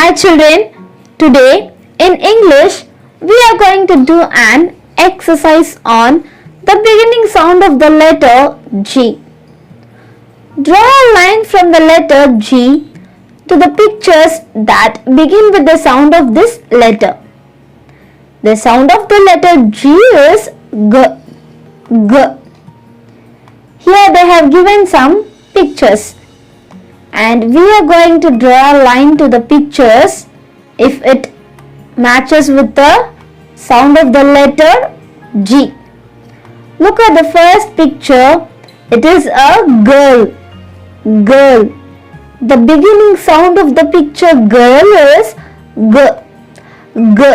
Hi children, today in English we are going to do an exercise on the beginning sound of the letter G. Draw a line from the letter G to the pictures that begin with the sound of this letter. The sound of the letter G is G. G. Here they have given some pictures. And we are going to draw a line to the pictures if it matches with the sound of the letter G. Look at the first picture. It is a girl. Girl. The beginning sound of the picture girl is G. G.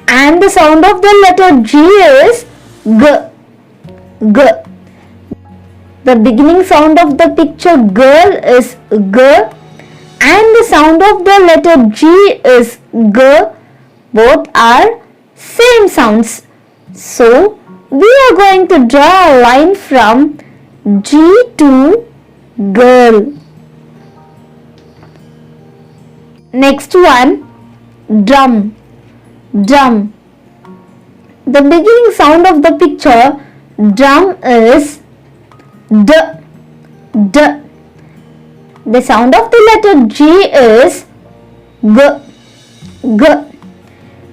And the sound of the letter G is G. G. The beginning sound of the picture girl is G and the sound of the letter G is G. Both are same sounds. So, we are going to draw a line from G to girl. Next one, drum. Drum. The beginning sound of the picture drum is D. D. The sound of the letter G is G. G.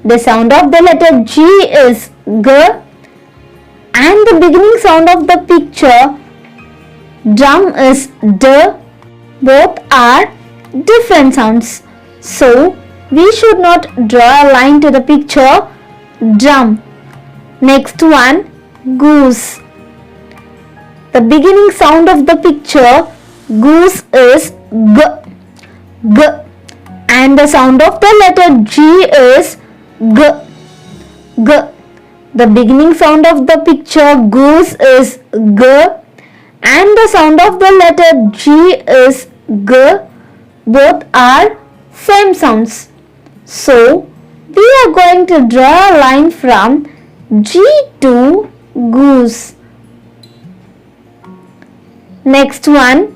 The sound of the letter G is G and the beginning sound of the picture drum is D. Both are different sounds. So, we should not draw a line to the picture drum. Next one, goose. The beginning sound of the picture goose is G. G. And the sound of the letter G is G. G. The beginning sound of the picture goose is G. And the sound of the letter G is G. Both are same sounds. So, we are going to draw a line from G to goose. Next one,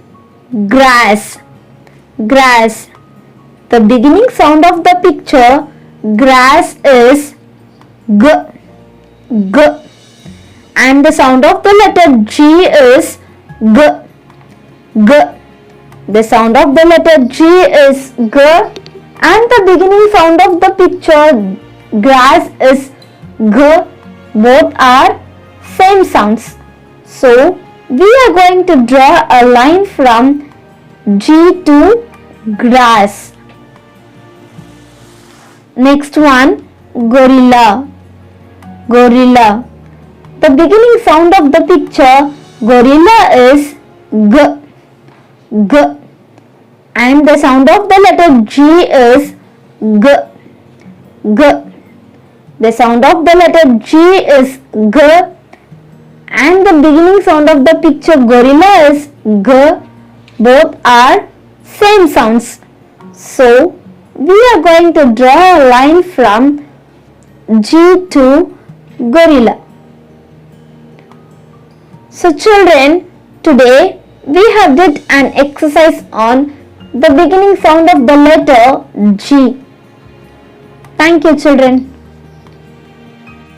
grass. Grass. The beginning sound of the picture grass is G. G. And the sound of the letter G is G. G. The sound of the letter G is G and the beginning sound of the picture grass is G. Both are same sounds. So, we are going to draw a line from G to grass. Next one, gorilla. Gorilla. The beginning sound of the picture gorilla is G. G. And the sound of the letter G is G. G. The sound of the letter G is G. And the beginning sound of the picture gorilla is G. Both are same sounds. So, we are going to draw a line from G to gorilla. So, children, today we have did an exercise on the beginning sound of the letter G. Thank you, children.